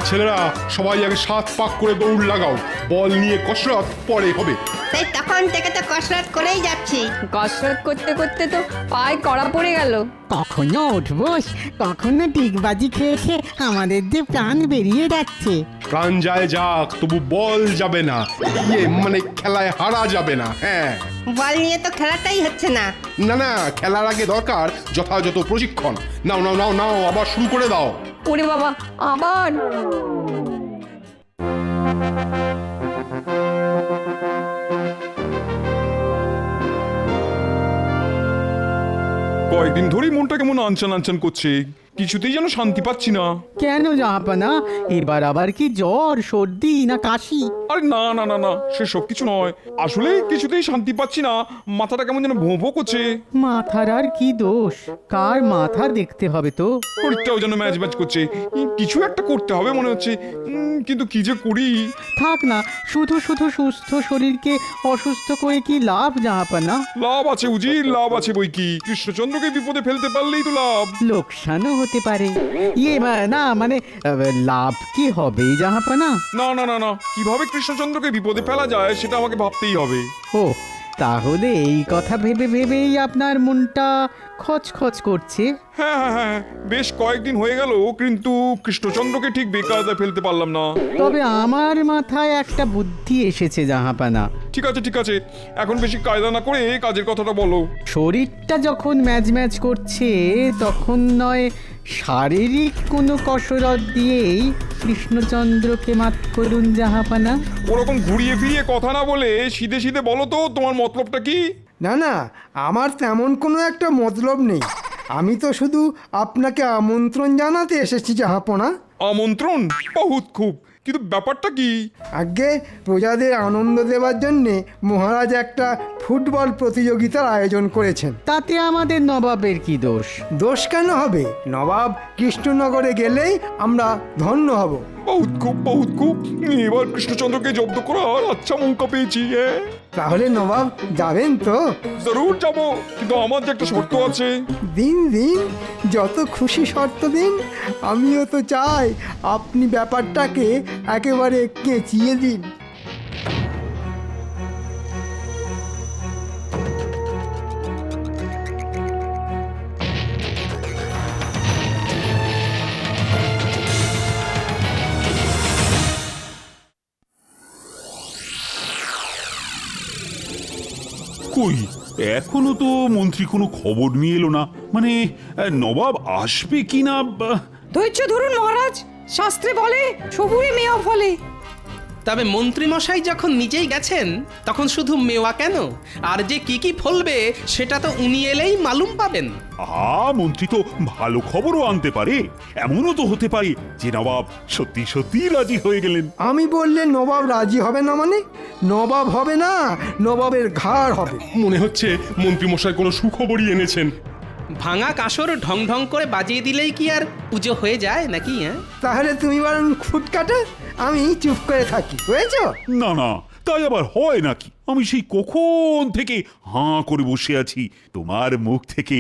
ছেলেরা সবাই আগে 7 পাক করে দৌড় লাগাও, বল নিয়ে কসরত পরে হবে। তাই তখন থেকে তো কসরত করেই যাচ্ছি। কসরত করতে করতে তো পায়ে কড়া পড়ে গেল। কখনো উঠবোস, কখনো ডিগবাজি খেয়ে খেয়ে আমাদের যে প্রাণ বেরিয়ে যাচ্ছে। প্রাণ যায় যাক, তবু বল যাবে না, মানে খেলায় হারা যাবে না। হ্যাঁ, বল নিয়ে তো খেলাটাই হচ্ছে না। না না, খেলার আগে দরকার যথাযথ প্রশিক্ষণ। নাও নাও নাও নাও, আবার শুরু করে দাও। ওরে বাবা, আবার কয়েকদিন ধরেই মনটা কেমন আনচান আনচান করছে, কিছুতেই যেন শান্তি পাচ্ছি না। কেন জাহাপানা, এবার আবার কি জ্বর, সর্দি না কাশি? আরে না না না না, সেসব কিছু নয়, আসলে কিছুতেই শান্তি পাচ্ছি না, মাথাটা কেমন যেন ভোঁ ভোঁ করছে। মাথার আর কি দোষ? কার মাথা দেখতে হবে তো। শরীরটাও যেন ম্যাচ ম্যাচ করছে, কিছু একটা করতে হবে মনে হচ্ছে, কিন্তু কি যে করি। থাক না, শুধু শুধু সুস্থ শরীরকে অসুস্থ করে কি লাভ জাহাপানা? লাভ আছে উজি, লাভ আছে বই কি, কৃষ্ণচন্দ্রকে বিপদে ফেলতে পারলেই তো লাভ। লোকসানও হতে পারে। না মানে লাভ কি হবে জাহাপানা? না না না না, কিভাবে কৃষ্ণচন্দ্রকে বিপদে ফেলা যায় সেটা আমাকে ভাবতেই হবে। ও, তাহলে এই কথা ভেবে ভেবেই আপনার মনটা খচখচ করছে। হ্যাঁ হ্যাঁ হ্যাঁ, বেশ কয়েকদিন হয়ে গেল, কিন্তু কৃষ্ণচন্দ্রকে ঠিক বেকায়দায় ফেলতে পারলাম না। তবে আমার মাথায় একটা বুদ্ধি এসেছে জাহাপানা। ঠিক আছে ঠিক আছে, এখন বেশি কায়দা না করে কাজের কথাটা বলো। শরীরটা যখন ম্যাচ ম্যাচ করছে, তখন নয় শারীরিক কোনো কসরত দিয়েই কৃষ্ণচন্দ্রকে মাত করুন জাহাপানা। ওরকম ঘুরিয়ে ফিরিয়ে কথা না বলে সিধে সিধে বলো তো তোমার মতলবটা কি? না না, আমার তেমন কোনো একটা মতলব নেই। আমি তো শুধু আপনাকে আমন্ত্রণ জানাতে এসেছি জাহাপনা। আমন্ত্রণ? বহুত খুব, কিন্তু ব্যাপারটা কি? আগে প্রজাদের আনন্দ দেওয়ার জন্যে মহারাজ একটা ফুটবল প্রতিযোগিতার আয়োজন করেছেন। তাতে আমাদের নবাবের কি দোষ? দোষ কেন হবে? নবাব কৃষ্ণনগরে গেলেই আমরা ধন্য হব। বহুত খুব বহুত খুব, এবার কৃষ্ণচন্দ্রকে জব্দ করার আচ্ছা মৌকা পেয়েছি। তাহলে নবাব যাবেন তো? জরুর যাবো, কিন্তু আমার যে একটা শর্ত আছে। দিন দিন, যত খুশি শর্ত দিন। আমিও তো চাই আপনি ব্যাপারটাকে একেবারে কেঁচিয়ে দিন। কই এখনো তো মন্ত্রী কোনো খবর নিয়ে এলো না, মানে নবাব আসবে কিনা। ধৈর্য ধরুন মহারাজ, শাস্ত্রে বলে সবুরে মেয়া ফলে। তবে মন্ত্রীমশাই যখন নিজেই গেছেন, তখন শুধু মেওয়া কেন, আর যে কি কি ফলবে সেটা তো উনি এলেই মালুম পাবেন। মন্ত্রী তো ভালো খবরও আনতে পারে, এমনও তো হতে পারে যে নবাব সত্যি সত্যি রাজি হয়ে গেলেন। আমি বললে নবাব রাজি হবে না? মানে নবাব হবে না, নবাবের ঘাড় হবে। মনে হচ্ছে মন্ত্রীমশাই কোনো সুখবরই এনেছেন। ভাঙা কাসর ঢং ঢং করে বাজিয়ে দিলেই কি আর পুজো হয়ে যায় নাকি? তাহলে তুমি বরং খুট কাটা, আমি চুপ করে থাকি, বুঝেছো? না না, তাই আবার হয় নাকি? আমি সেই কখন থেকে হাঁ করে বসে আছি তোমার মুখ থেকে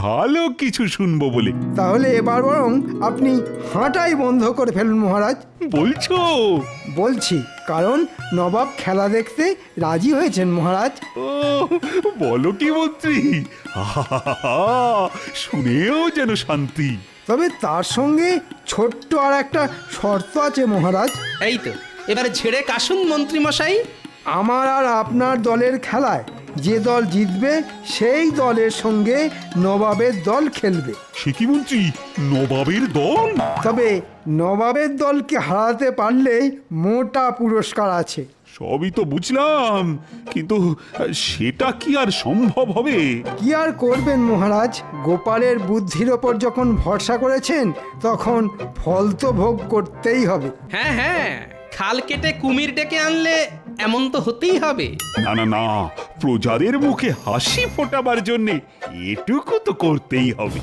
ভালো কিছু শুনবো বলে। তাহলে এবার বরং আপনি হাঁটাই বন্ধ করে ফেলুন মহারাজ। বলছো? বলছি, কারণ নবাব খেলা দেখতে রাজি হয়েছেন মহারাজ। ও, বলো কি মন্ত্রী? আহা, শুনেও যেন শান্তি। তবে তার সঙ্গে ছোট্ট আর একটা শর্ত আছে মহারাজ। এই তো, এবারে ঝেড়ে কাশুন মন্ত্রীমশাই। আমার আর আপনার দলের খেলায় যে দল জিতবে সেই দলের সঙ্গে নবাবের দল খেলবে। সে কি মন্ত্রী, নবাবের দল? তবে নবাবের দলকে হারাতে পারলেই মোটা পুরস্কার আছে। সবই তো বুঝলাম, কিন্তু সেটা কি আর সম্ভব হবে? কি আর করবেন মহারাজ, গোপালের বুদ্ধির ওপর যখন ভরসা করেছেন, তখন ফল তো ভোগ করতেই হবে। হ্যাঁ হ্যাঁ, খাল কেটে কুমির ডেকে আনলে এমন তো হতেই হবে। না না না, প্রজাদের মুখে হাসি ফোটাবার জন্যে এটুকু তো করতেই হবে।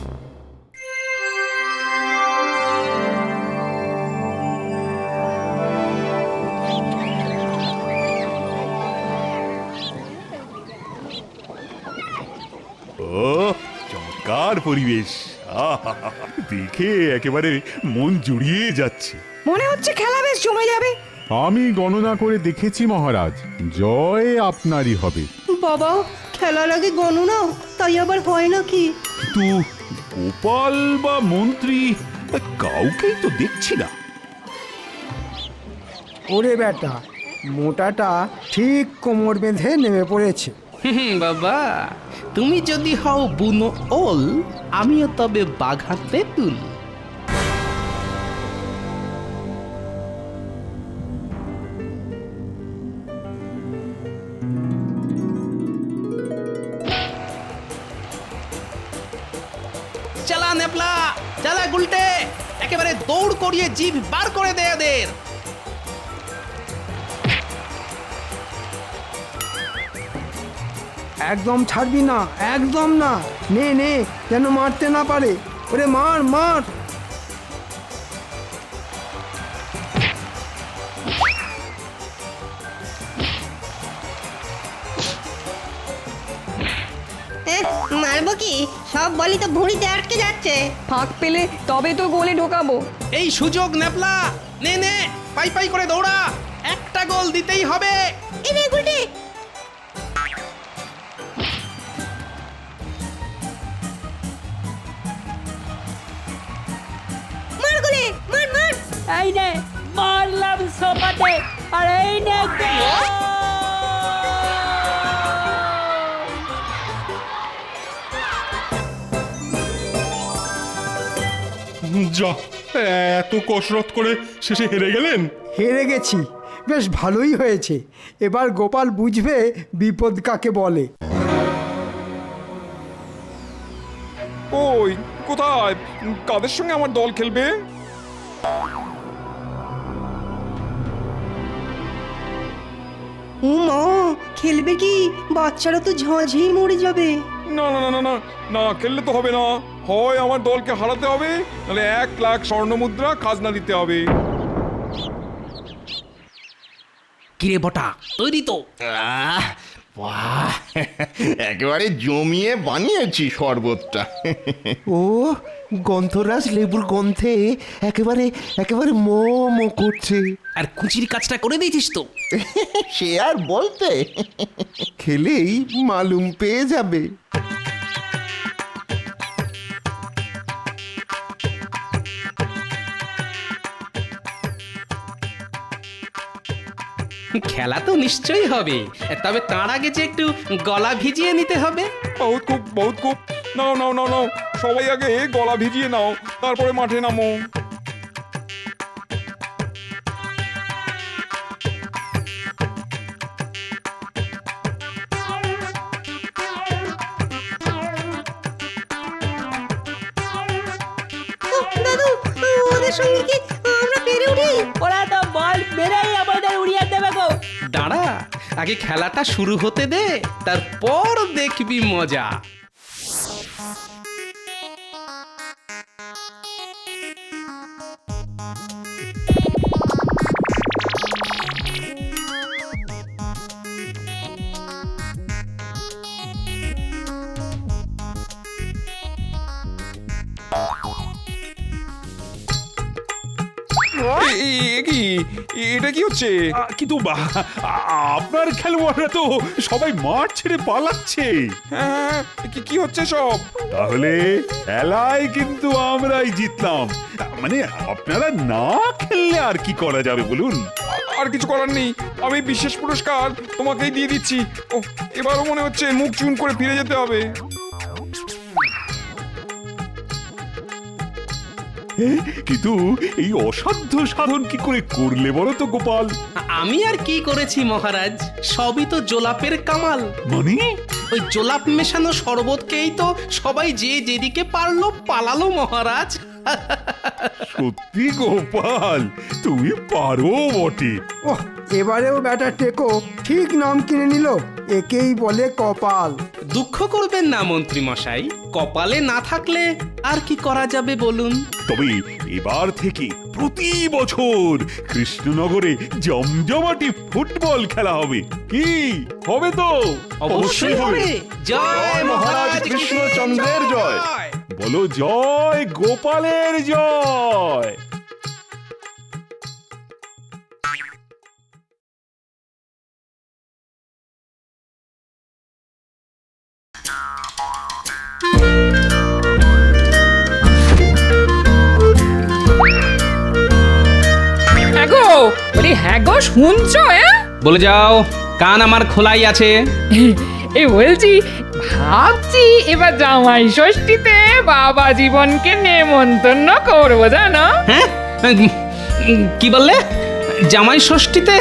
ও, চমৎকার পরিবেশ, দেখে একেবারে মন জুড়িয়ে যাচ্ছে। মনে হচ্ছে খেলা বেশ জমে যাবে। আমি গণনা করে দেখেছি মহারাজ, জয় আপনারই হবে। বাবা, খেলার আগে গণনা, তাই আবার হয় নাকি? কিন্তু গোপাল বা মন্ত্রী কাউকেই তো দেখছি না। ওরে বেটা, মোটাটা ঠিক কোমর বেঁধে নেমে পড়েছে। বাবা, তুমি যদি হও বুনো ওল, আমিও তবে বাঘা তেঁতুল। চালা নেপলা, চালা গুলটে, একেবারে দৌড় করিয়ে জিভ বার করে দে এদের। একদম ছাড়বি না, একদম না। নে নে, যেন মারতে না পারে। ওরে মার মার। মারবো কি? সব বলি তো ভুঁড়িতে আটকে যাচ্ছে। ফাঁক পেলে তবে তো গোলে ঢোকাবো। এই সুযোগ নেপলা, নে নে, পাই পাই করে দৌড়া, একটা গোল দিতেই হবে। এনে গুলটে, মার গুলে, মার মার। এই নে, মারলাম সোপাতে, আর এই নে যা, এত কসরত করে শেষে হেরে গেলেন। হেরে গেছি, বেশ ভালোই হয়েছে। এবার গোপাল বুঝবে বিপদ কাকে বলে। ওই কোথায়, কাদের সঙ্গে আমার দল খেলবে? ও মা, খেলবে কি? বাচ্চারা তো ঝাঁঝিয়ে মরে যাবে। না না না না না না, খেললে তো হবে না। হয় আমার দলকে হারাতে হবে, নাহলে 1,00,000 স্বর্ণমুদ্রা খাজনা দিতে হবে। কিরে বটা, তৈরি তো? বাহ, একেবারে জমিয়ে বানিয়েছি শরবতটা। ও গন্ধরাজ লেবুর গন্ধে একেবারে একেবারে মো মো করছে। আর কুচির কাজটা করে দিয়েছিস তো? সে আর বলতে, খেলেই মালুম পেয়ে যাবে। খেলা তো নিশ্চয়ই হবে, তবে তার আগে যে একটু গলা ভিজিয়ে নিতে হবে। বহুত খুব, বহুত খুব। নাও নাও নাও নাও, সবাই আগে গলা ভিজিয়ে নাও, তারপরে মাঠে নামো। দাদু, ওদের সঙ্গে কি আমরা পেরে উঠি? ওরা তো বল মেরেই আমাদের উড়িয়ে দেবে গো। দাঁড়া, আগে খেলাটা শুরু হতে দে, তারপর দেখবি মজা। কি এটা কি হচ্ছে? কিন্তু আপনার খেলোয়াড়রা তো সবাই মাঠ ছেড়ে পালাচ্ছে। হ্যাঁ, কি হচ্ছে সব? তাহলে খেলায় কিন্তু আমরাই জিতলাম। মানে আপনারা না খেললে আর কি করা যাবে বলুন? আর কিছু করার নেই, আমি বিশেষ পুরস্কার তোমাকেই দিয়ে দিচ্ছি। ও, এবারও মনে হচ্ছে মুখ চুন করে ফিরে যেতে হবে। কিন্তু এই অসাধ্য সাধন কি করে করলে বলো তো গোপাল? আমি আর কি করেছি মহারাজ, সবই তো জোলাপের কামাল। মানে ওই জোলাপ মেশানো শরবতকেই তো সবাই যে যেদিকে পারলো পালালো মহারাজ। সত্যি গোপাল, তুমি পারো বটে। ওহ, এবারেও ব্যাটা টেকো ঠিক নাম কিনে নিল। একেই বলে কপাল। দুঃখ করবেন না মন্ত্রী মশাই, কপালে না থাকলে আর কি করা যাবে বলুন? তবে এবার থেকে প্রতি বছর কৃষ্ণনগরে জমজমাটি ফুটবল খেলা হবে। কি হবে তো? অবশ্যই হবে। জয় মহারাজ কৃষ্ণচন্দ্রের জয়। বলো জয় গোপালের জয়। হ্যাঁ গো শুনছো? বলে যাও, কান আমার খোলাই আছে। এই বলছি, ভাবছি এবার জামাই ষষ্ঠীতে বাবা জীবনকে নেমন্তন্ন করবো জানো। হ্যাঁ, কি বললে? জামাই ষষ্ঠীতে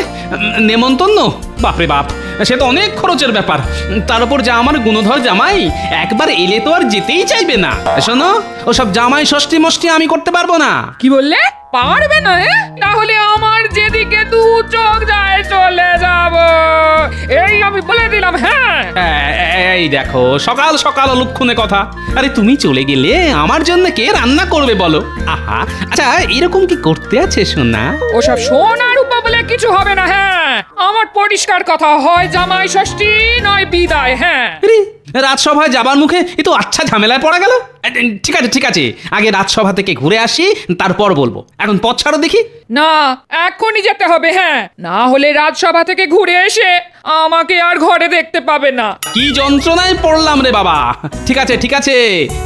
নেমন্তন্ন? বাপরে বাপ, সে তো অনেক খরচের ব্যাপার। তার উপর যা আমার গুণধর জামাই, একবার এলে তো আর যেতেই চাইবে না। শোনো, ওসব জামাই ষষ্ঠী মষ্টি আমি করতে পারবো না। কি বললে? পারবে না? তাহলে আমার যেদিকে দু চোখ যায় চলে যাব, এই আমি বলে দিলাম। হ্যাঁ, এই দেখো, সকাল সকাল অলক্ষণে কথা। আরে তুমি চলে গেলে আমার জন্য কে রান্না করবে বলো? আহা, আচ্ছা এরকম কি করতে আছে সোনা? ওসব সোনার উপা বলে কিছু হবে না। হ্যাঁ, আমার পরিষ্কার কথা, হয় জামাই ষষ্ঠী নয় বিদায়। হ্যাঁ, রাজসভায় যাবার মুখে এ তো আচ্ছা ঝামেলায় পড়া গেল। ঠিক আছে ঠিক আছে, আগে রাজসভা থেকে ঘুরে আসি, তারপর বলবো। এখন পথ ছাড়ো দেখি। না, এখনই যেতে হবে। হ্যাঁ, না হলে রাজসভা থেকে ঘুরে এসে আমাকে আর ঘরে দেখতে পাবে না। কি যন্ত্রণায় পড়লাম রে বাবা। ঠিক আছে ঠিক আছে,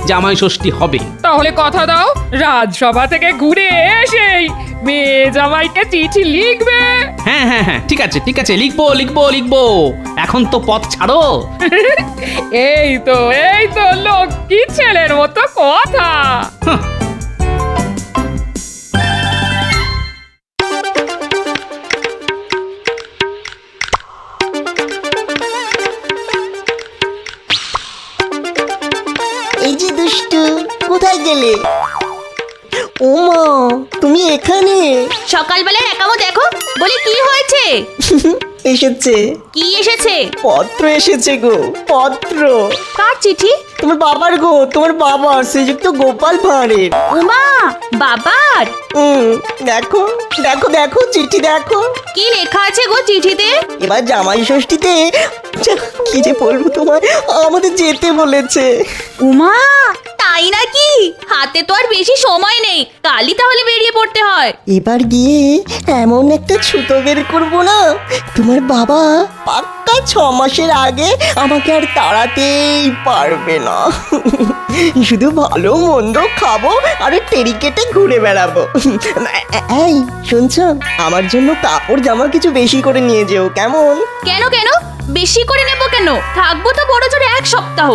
জামাই ষষ্ঠী হবে। তাহলে কথা দাও, রাজসভা থেকে ঘুরে এসেই মেয়ে জামাইকে চিঠি লিখবে। হ্যাঁ হ্যাঁ হ্যাঁ, ঠিক আছে ঠিক আছে, লিখবো লিখবো লিখবো। এখন তো পথ ছাড়ো। এই তো লক্ষ্মী ছেলের মতো কথা। এই যে দুষ্টু, কোথায় গেলে? ওমা, তুমি এখানে? সকালবেলার একামো দেখো, বলি কি হয়েছে? এসেছে। কি এসেছে? পত্র এসেছে গো, পত্র। কার চিঠি? তোমার বাবার গো, তোমার বাবার, শ্রীযুক্ত গোপাল ভাঁড়ের। উমা, বাবার? দেখো দেখো দেখো, চিঠি দেখো। কি লেখা আছে গো চিঠিতে? এবার জামাই ষষ্ঠীতে কি যে বলবো তোমার, আমাদের যেতে বলেছে। উমা, তাই নাকি? হাতে তো আর বেশি সময় নেই, কালই তাহলে বেরিয়ে পড়তে হয়। এবার গিয়ে এমন একটা ছুতো বের করবো না, তোমার বাবা পাক্কা 6 মাসের আগে আমাকে আর তাড়াতেই পারবে না। শুধু ভালো মন্দ খাবো আর টেরি কেটে ঘুরে বেড়াবো। এই শুনছো, আমার জন্য কাপড় জামা কিছু বেশি করে নিয়ে যেও, কেমন? কেন কেন বেশি করে নেব কেন? থাকবো তো বড় জোরে 1 সপ্তাহ।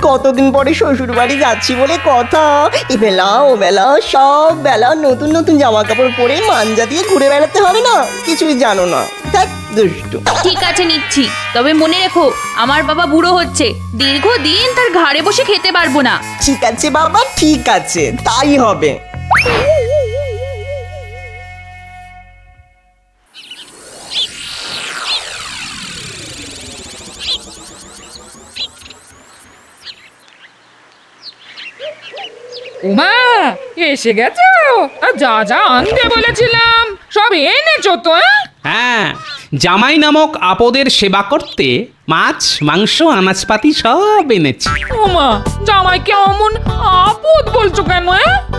কতদিন পরে শ্বশুর বাড়ি যাচ্ছি বলে কথা, এ বেলা ও বেলা সব বেলা নতুন নতুন জামা কাপড় পরে মাঞ্জা দিয়ে ঘুরে বেড়াতে হবে না, কিছুই জানো না। থাক দুষ্টু। ঠিক আছে নিচ্ছি, তবে মনে রেখো আমার বাবা বুড়ো হচ্ছে, দীর্ঘদিন তার ঘাড়ে বসে খেতে পারবো না। ঠিক আছে বাবা, ঠিক আছে, তাই হবে। উমা, এসে গেছো? যা যা আনতে বলেছিলাম সব এনেছো তো? হ্যাঁ, জামাই নামক আপদের সেবা করতে মাছ মাংস আনাজপাতি সব এনেছি। উমা, জামাইকে অমন আপদ বলছো কেন?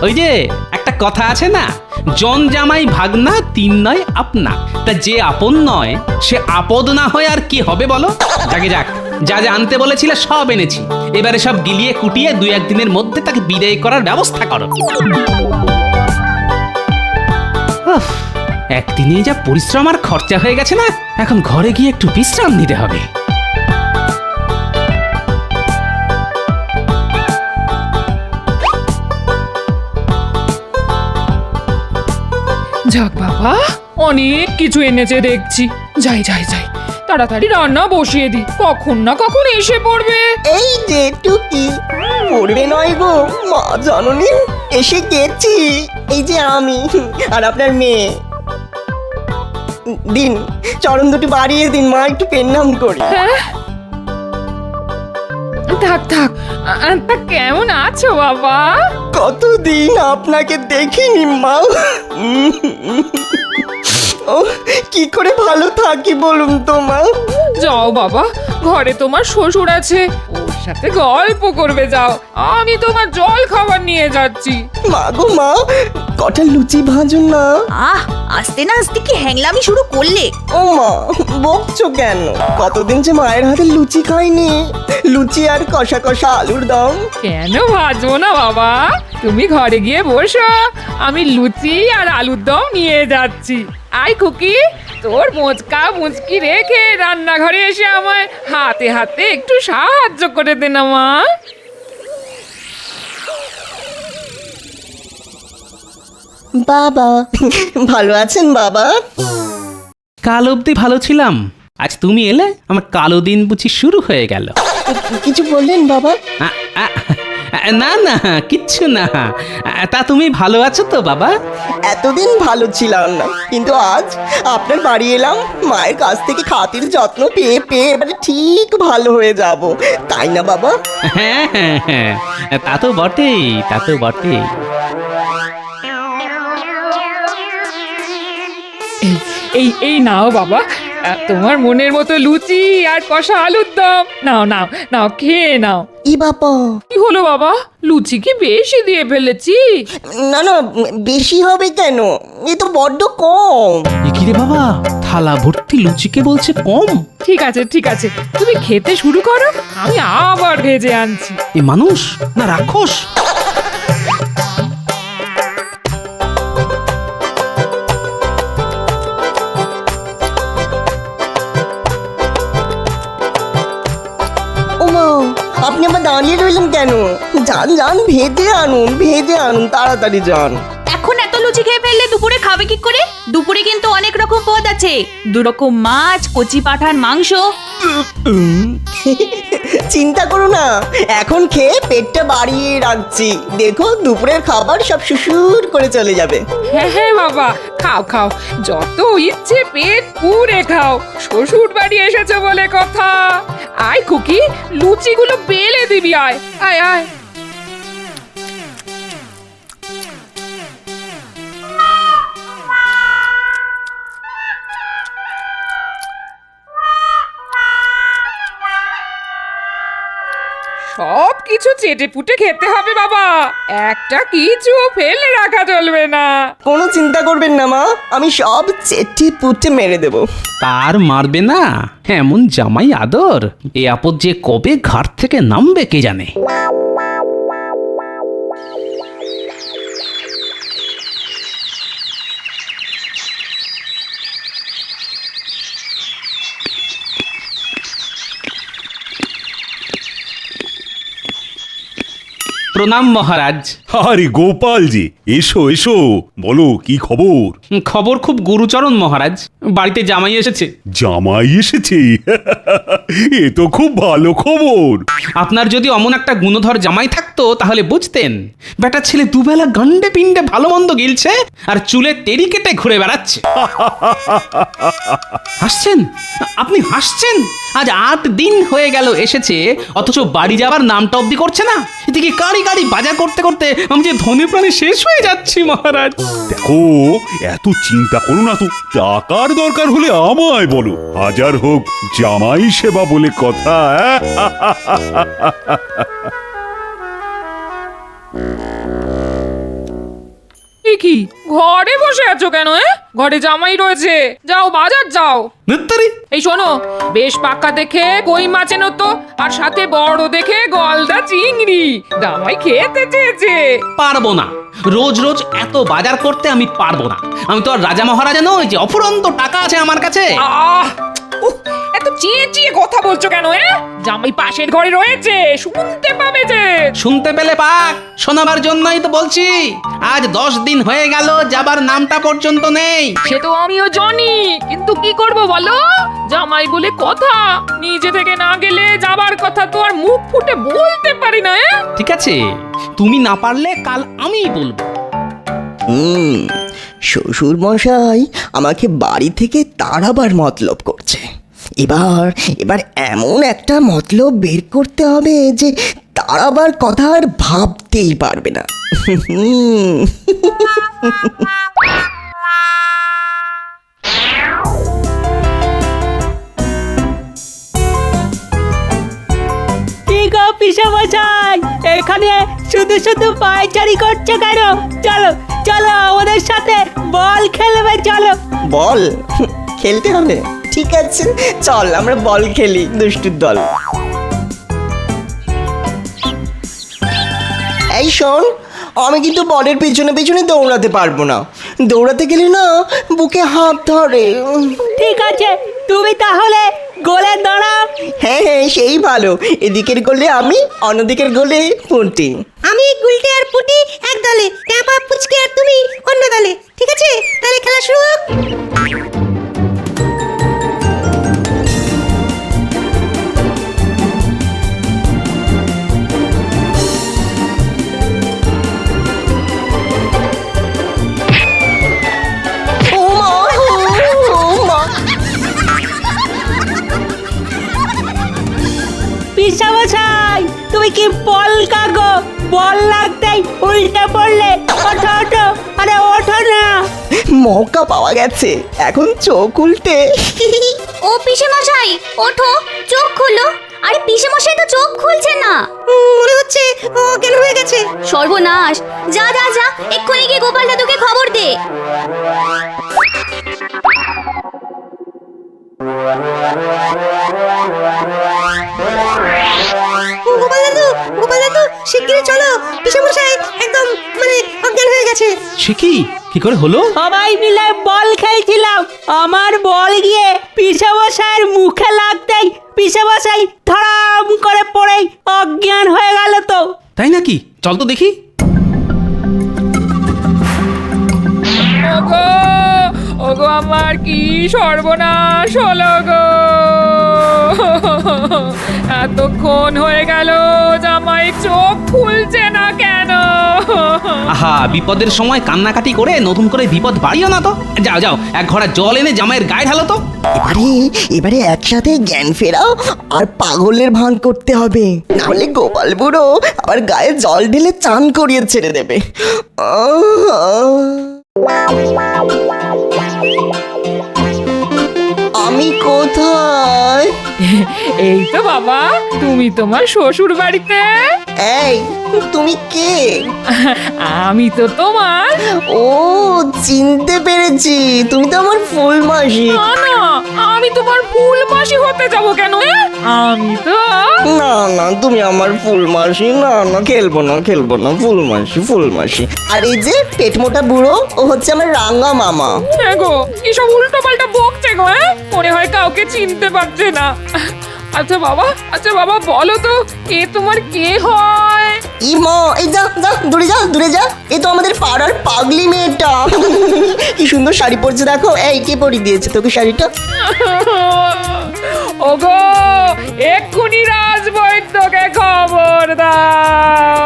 ওই যে একটা কথা আছে না, জন জামাই ভাগনা 3 নয় আপনা। তা যে আপন নয় সে আপদ না হয় আর কি হবে বলো? যাকে যাক, যা যা আনতে বলেছিলে সব এনেছি। এবারে সব গিলিয়ে কুটিয়ে 2-1 দিনের মধ্যে তাকে বিদায় করার ব্যবস্থা করো। একদিনে যা পরিশ্রম আর খরচা হয়ে গেছে না, এখন ঘরে গিয়ে একটু বিশ্রাম নিতে হবে। যাক বাবা, অনেক কিছু এনেছে দেখছি। যাই যাই যাই, তাড়াতাড়ি রান্না বসিয়ে দি, কখন না কখন এসে পড়বে। এই যে টুকি, পড়বে নয় গো মা জননী, এসে গেছি। এই যে আমি আর আপনার মেয়ে। দিন, চরণ দুটি বাড়িয়ে দিন মা, একটু পেন্নাম করি। থাক থাক, তা কেমন আছো বাবা? কতদিন আপনাকে দেখিনি মা। ও কি করে ভালো থাকি বলুন তো মা। যাও বাবা, ঘরে তোমার শ্বশুর আছে, ওর সাথে গল্প করবে যাও, আমি তোমার জল খাবার নিয়ে যাচ্ছি। মা গো মা, কটা লুচি ভাজুন না। আস্তে না আস্তে কি হ্যাংলামি শুরু করলে? ও মা, বকছো কেন? কতদিন যে মায়ের হাতে লুচি খাইনি, লুচি আর কষা কষা আলুর দম। কেন ভাজবো না বাবা, তুমি ঘরে গিয়ে বসো, আমি লুচি আর আলুর দম নিয়ে যাচ্ছি। আই খুকি, তোর মোচকা মুচকি রেখে রান্নাঘরে এসে আমায় হাতে হাতে একটু সাহায্য করে দে না মা। বাবা ভালো আছেন বাবা? কাল অবধি ভালো ছিলাম, আজ তুমি এলে আমার কালো দিন বুঝি শুরু হয়ে গেল। কিছু বললেন বাবা? আ, আ, না না কিচ্ছু না। তা তুমি ভালো আছো তো বাবা? এতদিন ভালো ছিলাম না, কিন্তু আজ আপনার বাড়ি এলাম, মায়ের কাছ থেকে খাতির যত্ন পেয়ে পেয়ে এবারে ঠিক ভালো হয়ে যাব, তাই না বাবা? হ্যাঁ হ্যাঁ হ্যাঁ, তা তো বটেই, তা তো বটেই। এই এই নাও বাবা, তোমার মনের মতো লুচি আর কষা আলুর দম। নাও নাও নাও, খেয়ে নাও। ই বাবা, কি হলো বাবা, লুচি কি বেশি দিয়ে ফেলেছি? না না, বেশি হবে কেন, এ তো বড্ড কম। কি রে বাবা, থালা ভর্তি লুচিকে বলছে কম? ঠিক আছে ঠিক আছে, তুমি খেতে শুরু করো, আমি আবার ভেজে আনছি। এ মানুষ না রাক্ষস? ওমা, আপনি আবার দাঁড়িয়ে রইলেন কেন? যান যান, ভেজে আনুন, তাড়াতাড়ি যান। এখন এত লুচি খেয়ে ফেললে দুপুরে খাবে কি করে? দুপুরে কিন্তু অনেক রকম পদ আছে, 2 রকম মাছ, কচি পাঠার মাংস। চিন্তা করো না, এখন খেয়ে পেটটা বাড়িয়ে রাখছি, দেখো দুপুরের খাবার সব সুসুর করে চলে যাবে। হ্যাঁ হ্যাঁ বাবা, খাও খাও, যত ইচ্ছে পেট পুরে খাও, শ্বশুর বাড়ি এসেছে বলে কথা। আয় খুকি, লুচিগুলো বেলে দিবি, আয় আয় আয়। সব কিছু চেটে পুটে খেতে হবে বাবা, একটা কিছু ফেলে রাখা চলবে না। কোনো চিন্তা করবেন না মা, আমি সব চেটে পুটে মেরে দেব। তার মারবে না, এমন জামাই আদর, এ আপদ যে কবে ঘাট থেকে নামবে কে জানে। প্রণাম মহারাজ। আরে গোপাল জি, এসো এসো, বলো কি খবর? খবর খুব গুরুচরণ মহারাজ, বাড়িতে জামাই এসেছে। জামাই এসেছে? এ তো খুব ভালো খবর। আপনার যদি অমন একটা গুণধর জামাই থাকতো তাহলে বুঝতেন, বেটা ছেলে দুবেলা গান্ডে পিণ্ডে ভালো মন্দ গিলছে আর চুলে তেরি কেটে ঘুরে বেড়াচ্ছে। হাসছেন? আপনি হাসছেন? আজ 8 দিন হয়ে গেল এসেছে, অথচ বাড়ি যাবার নামটা অব্দি করছে না। এদিকে গাড়ি গাড়ি বাজার করতে করতে আমি যে ধনে প্রাণে শেষ হয়ে যাচ্ছি মহারাজ। দেখো, এত চিন্তা করো না তো, টাকার দরকার হলে আমায় বলো, হাজার হোক জামাই সেবা বলে কথা। কি ঘরে বসে আছো কেন? ঘরে জামাই রয়েছে, যাও বাজার যাও। ধুত্তরি। এই শোনো, বেশ পাকা দেখে কই মাছ এনো তো, আর সাথে বড় দেখে গলদা চিংড়ি, জামাই খেতে চেয়েছে। পারবো না, রোজ রোজ এত বাজার করতে আমি পারবো না। আমি তো আর রাজা মহারাজা নই যে অফুরন্ত টাকা আছে আমার কাছে। এত চেঁচিয়ে কথা বলছো কেন? জামাই পাশের ঘরে রয়েছে, শুনতে পাবে যে। শুনতে পেলে পাক, শোনাবার জন্যই তো বলছি। আজ 10 দিন হয়ে গেল, যাবার নামটা পর্যন্ত নেই। সে তো আমিও জানি, কিন্তু কি করব বলো, জামাই বলে কথা, নিজে থেকে না গেলে যাবার কথা তো আর মুখ ফুটে বলতে পারি না। ঠিক আছে, তুমি না পারলে কাল আমিই বলবো। শ্বশুর মশাই আমাকে বাড়ি থেকে তাড়াবার মতলব করছে। এবার এমন একটা মতলব বের করতে হবে যে তাড়াবার কথা আর ভাবতেই পারবে না। পিসামশাই, এখানে শুধু শুধু পায়চারি করছে কেন? চলো চলো আমাদের সাথে বল খেলবে, চলো। বল খেলতে হবে? ঠিক আছে, চল আমরা বল খেলি, দুষ্টুর দল। এই শোন, আমি কিন্তু বলের পেছনে পেছনে দৌড়াতে পারবো না। দৌড়াতে গেলে না বুকে হাত ধরে। ঠিক আছে, তুমি তাহলে গোলে দাঁড়াও। হ্যাঁ হ্যাঁ, সেই ভালো। এদিকের গোলে আমি, অন্যদিকের গোলে পুঁটি। আমি গুলটে আর পুটি এক দলে, ট্যাপা পুচকে আর তুমি অন্য দলে। ঠিক আছে, তাহলে খেলা শুরু হোক। ও মা, ও মা। পিসামশাই, তুমি কি বল কাগো? বল লাগতেই উল্টে পড়লে। ওঠো ওঠো, আরে ওঠো না। মৌকা পাওয়া গেছে, এখন চোখ উল্টে। ও পিসে মশাই, ওঠো, চোখ খুলো। আরে পিসে মশাই তো চোখ খুলছে না, মনে হচ্ছে ও কেন হয়ে গেছে। সর্বনাশ! যা যা যা, এক্ষুনি গিয়ে গোপাল দাদুকে খবর দে। গোপাল দাদু শিগগিরই চলো, পিসামশাই একদম মানে অজ্ঞান হয়ে গেছে। সে কি করে হলো? সবাই মিলে বল খেলছিলাম, আমার বল গিয়ে পিসামশাইয়ের মুখে লাগতেই পিসামশাই ধড়াম করে পড়ে অজ্ঞান হয়ে গেল তো। তাই নাকি? চল তো দেখি। ওগো ওগো, আমার কি সর্বনাশ হলো গো! এতক্ষণ হয়ে গেল, জামাই চোখ খুলছে না কেন? আহা, বিপদের সময় কান্নাকাটি করে নতুন করে বিপদ বাড়িও না তো। যাও যাও, এক ঘড়া জল এনে জামাইয়ের গায়ে ঢালো তো। এবারে একসাথে জ্ঞান ফেরাও আর পাগলের ভান করতে হবে, নাহলে গোপাল বুড়ো আবার গায়ে জল ঢেলে চান করিয়ে ছেড়ে দেবে। আমি কোথায়? এই তো বাবা, তুমি তোমার শ্বশুর বাড়িতে। এই, তুমি কে? আমি তো তোমার। ও, চিনতে পেরেছি, তুমি তো আমার ফুল মাসি। না না, আমি তোমার ফুল মাসি হতে যাব কেন? আমি তো না না, তুমি আমার ফুল মাসি। না না, খেলবো না ফুল মাসি। আর এই যে পেট মোটা বুড়ো, ও হচ্ছে আমার রাঙা মামা। গো, এসব উল্টো পাল্টা বকছে গো। মনে হয় কাউকে চিনতে পারছে না। আচ্ছা বাবা, বলো তো, এ তোমার কে হয়? ই মা, এই যা যা, দূরে যা। এ তো আমাদের পাড়ার পাগলি মেয়েটা। কি সুন্দর শাড়ি পরছে দেখো। এই, কে পরিয়ে দিয়েছে তোকে শাড়িটা? ওগো, এক্ষুনি রাজবৈদ্যকে খবর দাও।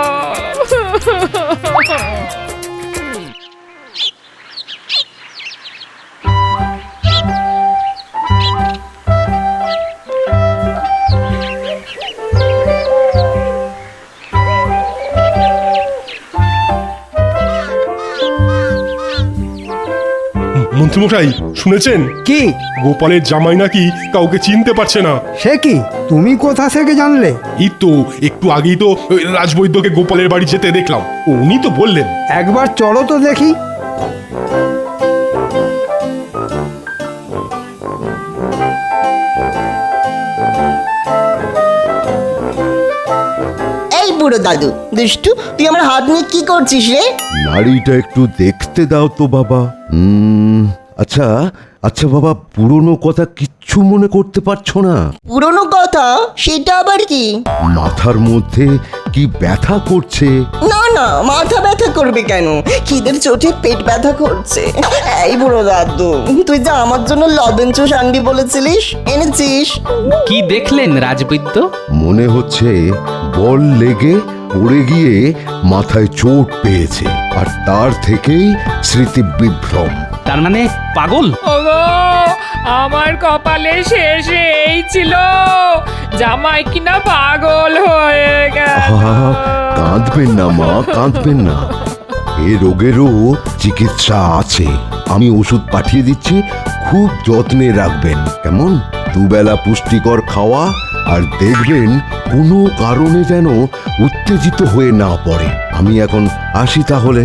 মন্ত্রীমশাই, শুনেছেন কি? গোপালের জামাই নাকি কাউকে চিনতে পারছে না। সে কি? তুমি কোথা থেকে জানলে? এই তো একটু আগেই তো ওই রাজবৈদ্যকে গোপালের বাড়ি যেতে দেখলাম, উনি তো বললেন। একবার চলো তো দেখি। এই বুড়ো দাদু দুষ্টু, তুই আমার হাত নিয়ে কি করছিস রে? নাড়িটা একটু দেখতে দাও তো বাবা। আচ্ছা আচ্ছা বাবা, পুরনো কথা কিচ্ছু মনে করতে পারছো না? পুরনো কথা? সেটা আবার কি? মাথার মধ্যে কি ব্যথা করছে? না না, মাথা ব্যথা করবে কেন? খিদের চোটে পেট ব্যথা করছে। এই বুড়ো দাদু, তুই যে আমার জন্য লবণ চুষ আনবি বলেছিলিস, এনেছিস? কি দেখলেন রাজবৈদ্য? মনে হচ্ছে বল লেগে পড়ে গিয়ে মাথায় চোট পেয়েছে, আর তার থেকেই স্মৃতি বিভ্রম। তার মানে পাগল? ওগো, আমার কপালে শেষে এই ছিল, জামাই কিনা পাগল হয়ে গেল। কাঁদবেন না মা, কাঁদবেন না। এ রোগেরও চিকিৎসা আছে, আমি ওষুধ পাঠিয়ে দিচ্ছি, খুব যত্নে রাখবেন কেমন? দুবেলা পুষ্টিকর খাওয়া, আর দেখবেন কোনো কারণে যেন উত্তেজিত হয়ে না পড়ে। আমি এখন আসি তাহলে।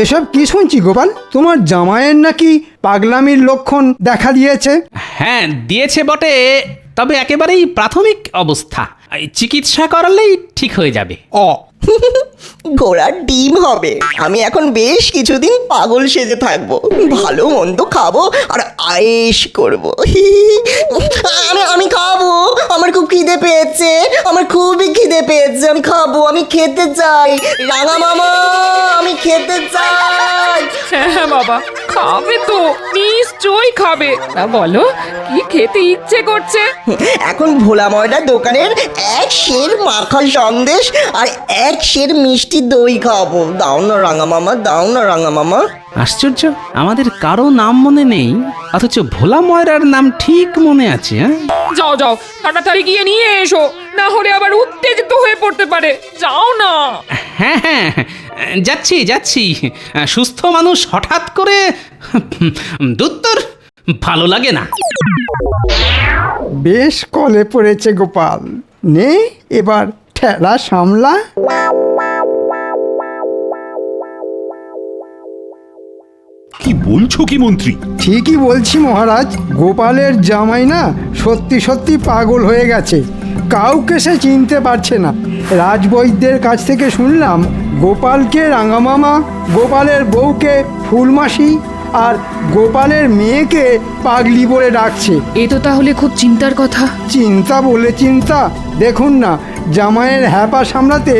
এসব কি শুনছি গোপাল? তোমার জামাইয়ের নাকি পাগলামির লক্ষণ দেখা দিয়েছে? হ্যাঁ দিয়েছে বটে, তবে একেবারেই প্রাথমিক অবস্থা। এই চিকিৎসা করালেই ঠিক হয়ে যাবে। ঘোড়ার ডিম হবে। আমি এখন বেশ কিছুদিন পাগল সেজে থাকবো, ভালো মন্দ খাবো আর আয়েশ করবো। আমি খাবো, আমার খুব খিদে পেয়েছে, আমার খুবই খিদে পেয়েছে, আমি খাবো, আমি খেতে চাই। রাঙা মামা, আমি খেতে চাই। হ্যাঁ বাবা, খাবে তো, নিশ্চয়ই খাবে। তা বলো, কি খেতে ইচ্ছে করছে? এখন ভোলা ময়দার দোকানের এক সের মাখা সন্দেশ আর এক সের মিষ্টি দই খাবো। দাও না রাঙা মামা, দাও না রাঙা মামা। আশ্চর্য, আমাদের কারো নাম মনে নেই, অথচ ভোলা ময়রার নাম ঠিক মনে আছে। হ্যাঁ যাও যাও, তাড়াতাড়ি গিয়ে নিয়ে এসো, না হলে আবার উত্তেজিত হয়ে পড়তে পারে। যাও না। হ্যাঁ হ্যাঁ, যাচ্ছি যাচ্ছি। সুস্থ মানুষ হঠাৎ করে দুত্তর ভালো লাগে না। বেশ কলে পড়েছে গোপাল, নে এবার ঠেলা সামলা। কি বলছো কি মন্ত্রী? ঠিকই বলছি মহারাজ, গোপালের জামাই না সত্যি সত্যি পাগল হয়ে গেছে, কাউকে সে চিনতে পারছে না। রাজবৈদ্যের কাছ থেকে শুনলাম গোপালকে রাঙামামা, গোপালের বউকে ফুলমাসি আর গোপালের মেয়েকে পাগলি বলে ডাকছে। এ তো তাহলে খুব চিন্তার কথা। চিন্তা বলে চিন্তা, দেখুন না জামাইয়ের হ্যাপা সামলাতে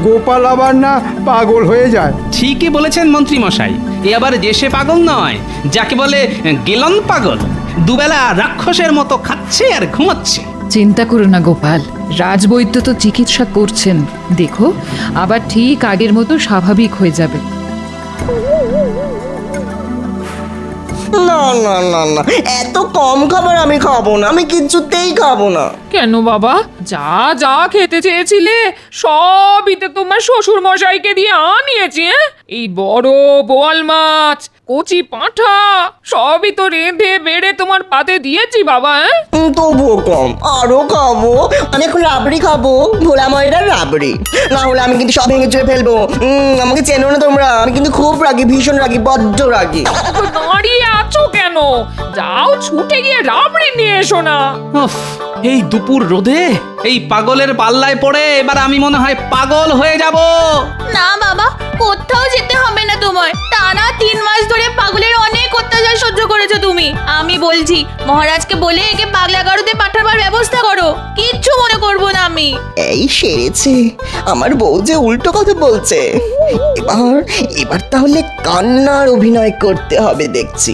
গোপাল আবার না পাগল হয়ে যায়। ঠিকই বলেছেন মন্ত্রী মশাই, এ আবার দেশে পাগল নয়, যাকে বলে গেলন পাগল। দুবেলা রাক্ষসের মতো খাচ্ছে আর ঘুমাচ্ছে। চিন্তা করো না গোপাল, রাজবৈদ্য তো চিকিৎসা করছেন, দেখো আবার ঠিক আগের মতো স্বাভাবিক হয়ে যাবে। না না না না, এত কম খাবার আমি খাবো না, আমি কিছুতেই খাবো না। কেন বাবা, যা যা খেতে চেয়েছিলে সবই তো তোমার শ্বশুর মশাইকে দিয়ে আনিয়েছি। এই বড় বোয়াল মাছ, কচি পাঁঠা সবই তো রেঁধে বেড়ে তোমার পাতে দিয়েছি বাবা। তবুও কম, আরো খাবো। আমি এখন রাবড়ি খাবো, ভোলা ময়দার রাবড়ি, না হলে আমি কিন্তু সব ভেঙে চুয়ে ফেলবো। আমাকে চেনো না তোমরা, আমি কিন্তু খুব রাগি, ভীষণ রাগি, বড্ড রাগি। দাঁড়িয়ে আছো কেন? যাও ছুটে গিয়ে রাবড়ি নিয়ে এসো না। উফ, এই দুপুর রোদে এই পাগলের পাল্লায় পড়ে এবার আমি মনে হয় পাগল হয়ে যাব। না বাবা, কোথাও যেতে হবে না তোমার। টানা 3 মাস ধরে পাগলের অনেক অত্যাচার সহ্য করেছো তুমি। আমি বলছি মহারাজকে বলে একে পাগলাগারোতে পাঠাবার ব্যবস্থা করো, কিচ্ছু মনে করবো না আমি। এই সেরেছে, আমার বউ যে উল্টো কথা বলছে। এবার তাহলে কান্নার অভিনয় করতে হবে দেখছি।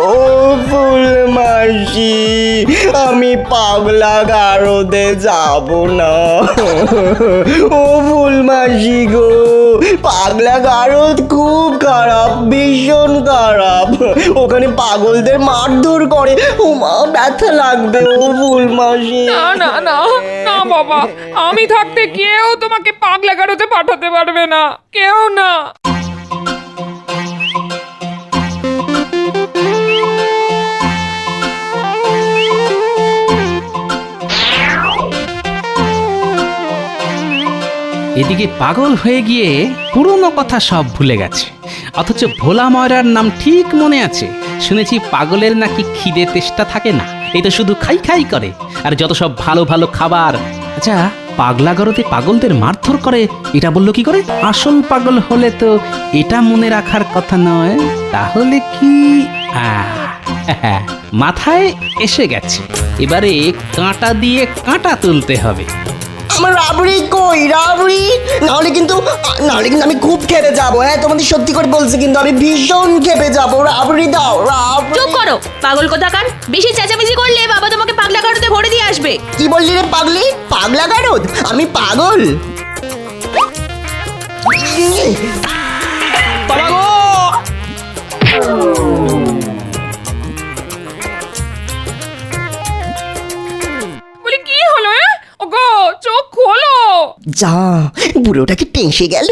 ও ফুল মাসি, আমি পাগলা গারদে যাব না। ও ফুল মাসি গো, পাগলা গারদ খুব খারাপ, ভীষণ খারাপ। ওখানে পাগলদের মারধর করে, মা ব্যথা লাগবে। ও ফুল মাসি, না না না না বাবা, আমি থাকতে কেউ তোমাকে পাগলাগারোতে পাঠাতে পারবে না, কেউ না। এদিকে পাগল হয়ে গিয়ে পুরনো কথা সব ভুলে গেছে, অথচ ভোলা ময়রার নাম ঠিক মনে আছে। শুনেছি পাগলের নাকি খিদে তেষ্টা থাকে না, এই তো শুধু খাই খাই করে, আর যত সব ভালো ভালো খাবার। আচ্ছা, পাগলাগারোতে পাগলদের মারধর করে এটা বললো কি করে? আসল পাগল হলে তো এটা মনে রাখার কথা নয়। তাহলে কি মাথায় এসে গেছে, এবারে কাঁটা দিয়ে কাঁটা তুলতে হবে। আমার রাবড়ি কই? রাবড়ি নাহলে কিন্তু আমি খুব খেপে যাবো। হ্যাঁ, তোমাদের সত্যি করে বলছি, কিন্তু আমি ভীষণ খেপে যাবো। রাবড়ি দাও, রাবড়ি। চুপ করো পাগল কোথাকার, বেশি চেঁচামেচি করলে বাবা তোমাকে পাগলাগারোতে ভরে দিয়ে আসবে। কি বললি রে পাগলি? পাগলা গারদ? আমি পাগল? বাবা গো! বলি কি হলো? ওগো চোখ খোলো। যা, বুড়োটাকে টেঁসে গেল।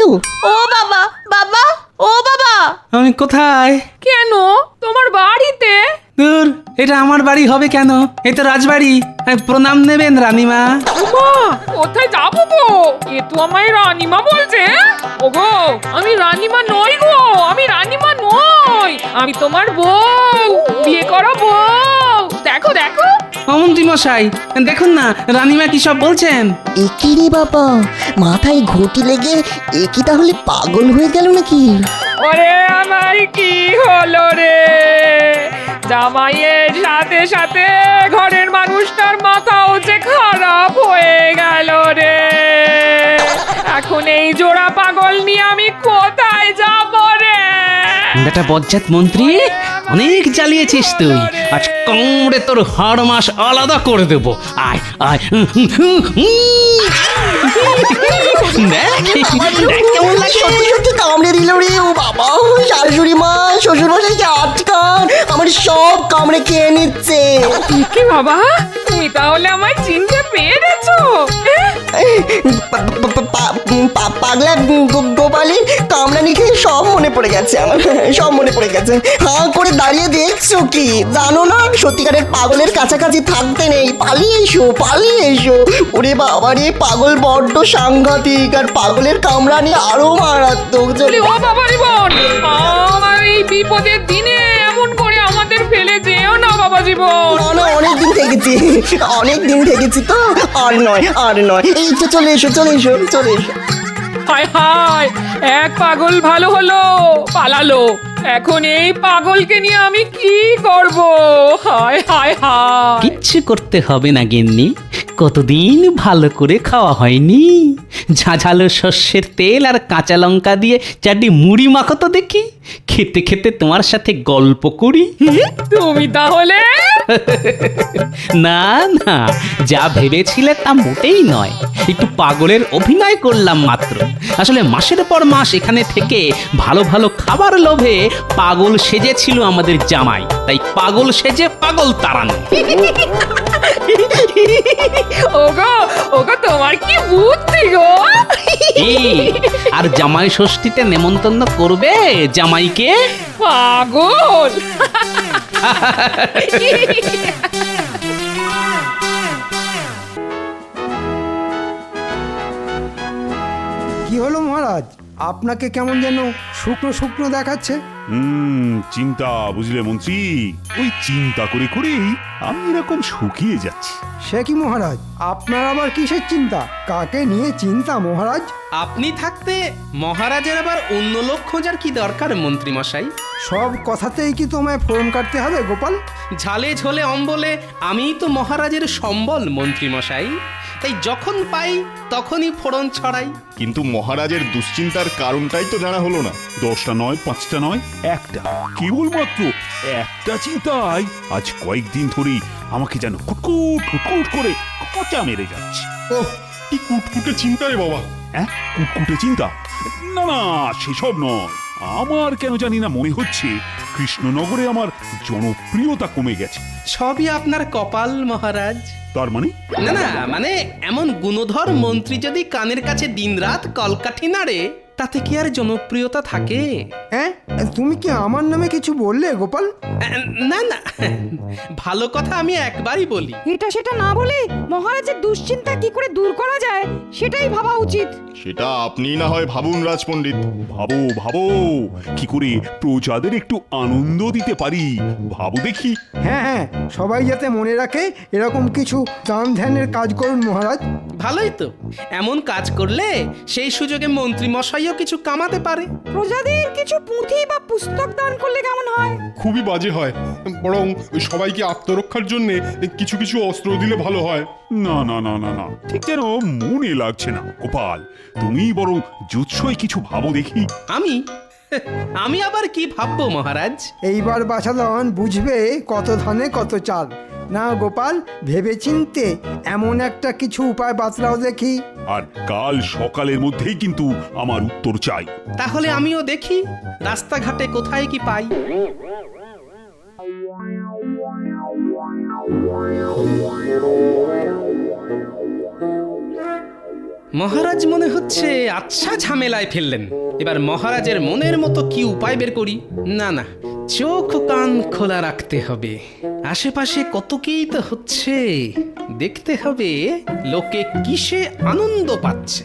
ও বাবা, বাবা, ও বাবা। আমি কোথায়? কেন, তোমার বাড়িতে? দূর, এটা আমার বাড়ি হবে কেন? এ তো রাজবাড়ি। প্রণাম নেবেন রানীমা। মা কোথায় যাবো গো? এ তো আমায় রানীমা বলছে। ওগো আমি রানীমা নই গো, আমি রানীমা নই, আমি তোমার বউ, বিয়ে করা বউ। দেখো দেখো। মন্ত্রী মশাই দেখুন না, রানীমা কি সব বলছেন। একি রে বাবা, মাথায় ঘটি লেগে একি তাহলে পাগল হয়ে গেল নাকি? ওরে আমার কি হলো রে? জামাইয়ের সাথে সাথে ঘরের মানুষটার মাথাও যে খারাপ হয়ে গেল রে। এখন এই জোড়া পাগল নিয়ে আমি কোথায় যাব রে? বেটা বজ্জাত মন্ত্রী, অনেক জ্বালিয়েছিস তুই। আজ কামড়ে তোর হাড় মাস আলাদা করে দেব। আয় আয়। কেমন লাগে? সত্যি সত্যি কামড়ে দিল রে। ও বাবা, শাশুড়ি মা শ্বশুর মশাইকে আটকান, আমার সব কামড়ে খেয়ে নিচ্ছে। কি বাবা, তুমি তাহলে আমায় চিনতে পেরেছো? পাগলা গোপালের কামড়ানি খেয়ে সব মনে পড়ে গেছে আমার, সব মনে পড়ে গেছে। হাঁ করে দাঁড়িয়ে দেখছো কি? জানো না সত্যিকারের পাগলের কাছাকাছি থাকতে নেই, পালিয়ে এসো পালিয়ে এসো। ওরে বাবা রে, পাগল বড্ড সাংঘাতিক, আর পাগলের কামড়ানি আরো মারাত্মক। বলি, ও বাবা রে বোন, আমার এই বিপদের দিনে এমন করে আমাদের ফেলে যেও না বাবা জীবন। না না, অনেকদিন থেকেছি, অনেকদিন থেকেছি তো, আর নয় আর নয়। এই তো চলে এসো চলে এসো চলে এসো। হায় হায়, এক পাগল ভালো হলো, পালালো। এখন এই পাগলকে নিয়ে আমি কি করব? হায় হায় হায়। কিচ্ছু করতে হবে না গিন্নি, কতদিন ভালো করে খাওয়া হয়নি। ঝাঝালো শস্যের তেল আর কাঁচা লঙ্কা দিয়ে চারটি মুড়ি মাখো তো দেখি, খেতে খেতে তোমার সাথে গল্প করি। তুমি তাহলে? না না, যা ভেবেছিলে তা মোটেই নয়, একটু পাগলের অভিনয় করলাম মাত্র। আসলে মাসের পর মাস এখানে থেকে ভালো ভালো খাবার লোভে পাগল সেজেছিল আমাদের জামাই, তাই পাগল সেজে পাগল তাড়ানো। ওগো ওগো, তোমার কি বুদ্ধি গো! আর জামাই ষষ্ঠীতে নেমন্তন্ন করবে জামাইকে? পাগল! কি হলো মহারাজ, আপনাকে কেমন যেন শুকনো শুকনো দেখাচ্ছে? চিন্তা, বুঝলে মন্ত্রী, ওই চিন্তা করে করেই আমি এরকম শুকিয়ে যাচ্ছি। সে কি মহারাজ, আপনার আবার কিসের চিন্তা? কাকে নিয়ে চিন্তা মহারাজ? আপনি থাকতে মহারাজের আবার অন্য লোক খোঁজার কি দরকার মন্ত্রী মশাই? সব কথাতেই কি তোমায় ফোরম কাটতে হবে গোপাল? ঝালে ঝোলে অম্বলে আমিই তো মহারাজের সম্বল মন্ত্রী মশাই, তাই যখন পাই তখনই ফোড়ন ছড়াই। কিন্তু মহারাজের দুশ্চিন্তার কারণটাই তো জানা হলো না। 10টা নয়, 5টা নয়, একটা, কেবলমাত্র একটা চিন্তাই আজ কয়েকদিন ধরেই আমাকে যেন কুটকুট কুটকুট করে খোঁচা মেরে যাচ্ছে। ওহ, কি কুটকুটে চিন্তা রে বাবা। হ্যাঁ, কুটকুটে চিন্তা? না না, সেসব নয়। আমার কেন জানি না মনে হচ্ছে কৃষ্ণনগরে আমার জনপ্রিয়তা কমে গেছে। সবই আপনার কপাল মহারাজ। তার মানে? না না, মানে এমন গুণধর মন্ত্রী যদি কানের কাছে দিনরাত কলকাঠি নাড়ে, তাতে কি আর জনপ্রিয়তা থাকে? হ্যাঁ, তুমি কি আমার নামে কিছু বললে গোপাল? না না, ভালো কথা আমি একবারই বলি। এটা সেটা না বলে মহারাজের দুশ্চিন্তা কি করে দূর করা যায় সেটাই ভাবা উচিত। সেটা আপনি না হয় ভাবুন রাজপণ্ডিত। ভাবো ভাবো, কি করে প্রজাদের একটু আনন্দ দিতে পারি ভাবো দেখি। হ্যাঁ হ্যাঁ, সবাই যাতে মনে রাখে এরকম কিছু দান ধ্যানের কাজ করুন মহারাজ। ভালোই তো, এমন কাজ করলে সেই সুযোগে মন্ত্রী মশাইও কিছু কামাতে পারে। প্রজাদের কিছু পুঁথি বা পুস্তক দান করলে কেমন হয়? খুবই বাজে হয়, বরং সবাইকে আত্মরক্ষার জন্য কিছু কিছু অস্ত্র দিলে ভালো হয়। না না না না না, ঠিক যেন মনে লাগছে না গোপাল। তুমি বরং জুৎসই কিছু ভাবো দেখি। আমি আবার কি ভাববো মহারাজ? এইবার বাছাধন বুঝবে কত ধানে কত চাল। না গোপাল, ভেবেচিন্তে এমন একটা কিছু উপায় বাতলাও দেখি। আর কাল সকালের মধ্যেই কিন্তু আমার উত্তর চাই। তাহলে আমিও দেখি রাস্তাঘাটে কোথায় কি পাই। মহারাজ মনে হচ্ছে আচ্ছা ঝামেলায় ফেললেন। এবার মহারাজের মনের মতো কি উপায় বের করি। না না, চোখ কান খোলা রাখতে হবে, আশেপাশে কত কী তো হচ্ছে, দেখতে হবে লোকে কিসে আনন্দ পাচ্ছে।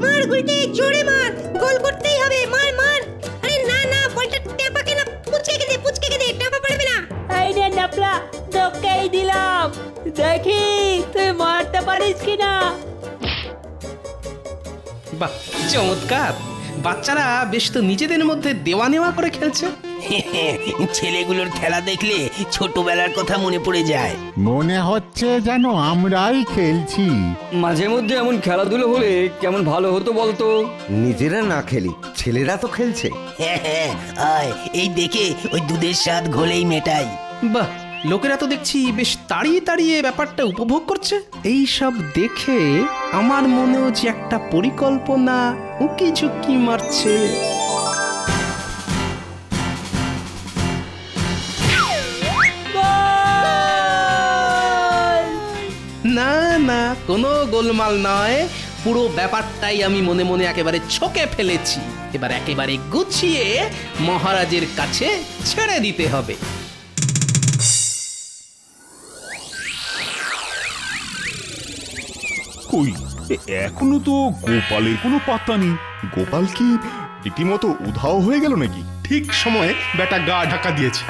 মার গুলটে, জোরে মার, গোল করতেই হবে, মার মার। আরে না না, বলটা টেপাকে না, পুচকে দে, টেপা পড়বে না। এই রে নাপলা, তোকেই দিলাম, দেখি তুই মারতে পারিস কিনা। বাহ, চমৎকার! বাচ্চারা বেশ তো নিজেদের মধ্যে দেওয়া নেওয়া করে খেলছে। ছেলেগুলোর খেলা দেখলে ছোটবেলার কথা মনে পড়ে যায়। মনে হচ্ছে যেন আমরাই খেলছি। মাঝে মধ্যে এমন খেলাধুলো হলে কেমন ভালো হতো বলতো। নিজেরা না খেলি, ছেলেরা তো খেলছে। হ্যাঁ, আয় এই দেখে ওই দুধের স্বাদ ঘোলেই মেটাই। বাহ, লোকেরা তো দেখছি বেশ তাড়িয়ে তাড়িয়ে ব্যাপারটা উপভোগ করছে। এই সব দেখে আমার মনেও যে একটা পরিকল্পনা উকি ঝুঁকি মারছে। না না, কোনো গোলমাল নয়, পুরো ব্যাপারটাই আমি মনে মনে একেবারে ছকে ফেলেছি। এবার একেবারে গুছিয়ে মহারাজের কাছে ছেড়ে দিতে হবে। কই, এখনো তো গোপালের কোনো পাত্তা নেই। গোপাল কি রীতিমতো উধাও হয়ে গেল নাকি? ঠিক সময়ে বেটা গা ঢাকা দিয়েছে।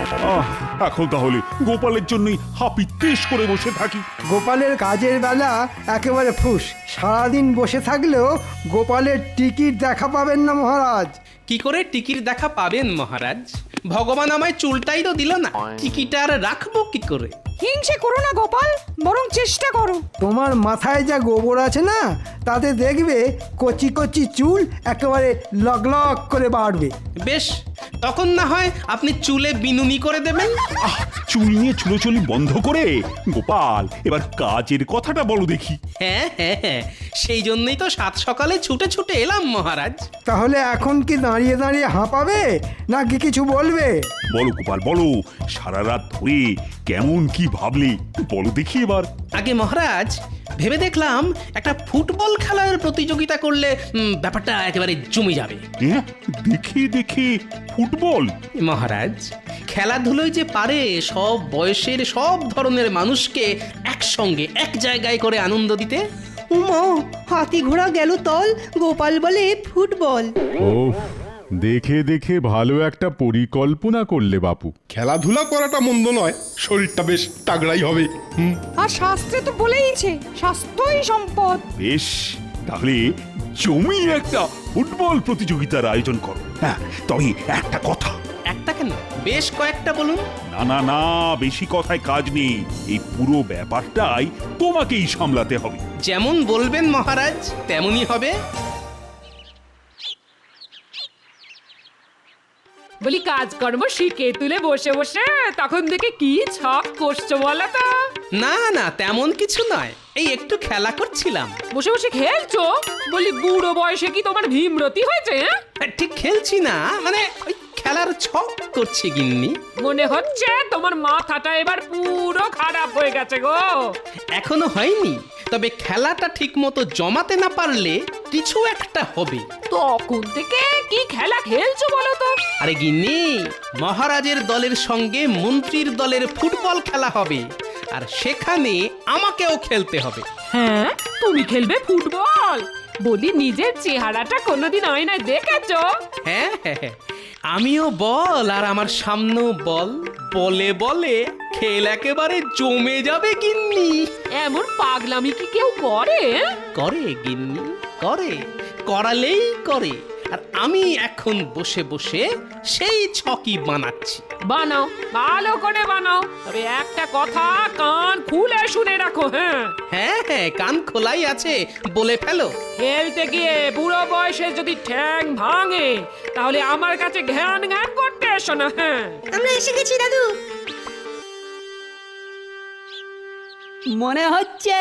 এখন তাহলে গোপালের জন্যই হাপিত্তেশ করে বসে থাকি। গোপালের কাজের বেলা একেবারে ফুস, সারাদিন বসে থাকলেও গোপালের টিকিট দেখা পাবেন না মহারাজ। কি করে টিকিট দেখা পাবেন মহারাজ? ভগবান আমায় চুলটাই তো দিল না, টিকিট আর রাখবো কি করে? হিংসে করো না গোপাল, বরং চেষ্টা করো। তোমার মাথায় যা গোবর আছে না, তাতে দেখবে কচি কচি চুল একেবারে লগ লগ করে বাড়বে। বেশ, তখন না হয় আপনি চুলে বিনুনি করে দেবেন। চুল নিয়ে চুলোচুলি বন্ধ করে গোপাল এবার কাজের কথাটা বলো দেখি। হ্যাঁ হ্যাঁ হ্যাঁ, সেই জন্যই তো সাত সকালে ছুটে ছুটে এলাম মহারাজ। তাহলে এখন কি দাঁড়িয়ে দাঁড়িয়ে হাঁপাবে নাকি কিছু বলবে? বলো গোপাল বলো, সারা রাত ধরে কেমন কি ভাবলে বলো দেখি এবার। আগে মহারাজ, ভেবে দেখলাম একটা ফুটবল খেলার প্রতিযোগিতা করলে ব্যাপারটা একেবারে জমে যাবে। দেখে দেখে ফুটবল? মহারাজ, খেলাধুলোয় যে পারে সব বয়সের সব ধরনের মানুষকে একসঙ্গে এক জায়গায় করে আনন্দ দিতে। উমা, হাতি ঘোড়া গেল তল, গোপাল বলে ফুটবল। ও, দেখে দেখে ভালো একটা পরিকল্পনা করলে বাপু। খেলাধুলা করাটা মন্দ নয়, শরীরটা বেশ তাগড়াই হবে। আর শাস্ত্রে তো বলেইছে, স্বাস্থ্যই সম্পদ। বেশ, তাহলে জমি একটা ফুটবল প্রতিযোগিতার আয়োজন করো। হ্যাঁ, তবে একটা কথা। একটা কেন, বেশ কয়েকটা বলুন। না না না, বেশি কথায় কাজ নেই, এই পুরো ব্যাপারটাই তোমাকেই সামলাতে হবে। যেমন বলবেন মহারাজ তেমনই হবে। বলি কাজকর্ম শিখে তুলে বসে বসে তখন থেকে কি ছক করছো বলো তো? না না, তেমন কিছু নয়, এই একটু খেলা করছিলাম। বসে বসে খেলছো? বলি বুড়ো বয়সে কি তোমার ভীমরতি হয়েছে? ঠিক খেলছি না, মানে ওই খেলার ছক করছি গিন্নি। মনে হচ্ছে তোমার মাথাটা এবার পুরো খারাপ হয়ে গেছে গো। এখনো হয়নি, তবে খেলাটা ঠিক মতো জমাতে না পারলে কিছু একটা হবে। তখন থেকে কি খেলা খেলছো বলো তো? আরে গিন্নি, মহারাজের দলের সঙ্গে মন্ত্রীর দলের ফুটবল খেলা হবে, আর সেখানে আমাকেও খেলতে হবে। হ্যাঁ, তুমি খেলবে ফুটবল? বলি নিজের চেহারাটা কোনোদিন আয়নায় দেখেছো? হ্যাঁ হ্যাঁ হ্যাঁ, আমিও বল আর আমার সামনেও বল, বলে বলে খেল একেবারে জমে যাবে গিন্নি। এমন পাগলামি কি কেউ করে? করে গিন্নি, করে, করালেই করে। আর আমি এখন বসে বসে সেই ছকই বানাচ্ছি। বানাও, ভালো করে বানাও, তবে একটা কথা কান খুলে শুনে রাখো। হ্যাঁ হ্যাঁ হ্যাঁ, কান খোলাই আছে, বলে ফেলো। খেলতে গিয়ে বুড়ো বয়সে যদি ঠ্যাং ভাঙে তাহলে আমার কাছে ঘ্যান ঘ্যান করতে এসো না। হ্যাঁ, আমরা এসে গেছি দাদু। মনে হচ্ছে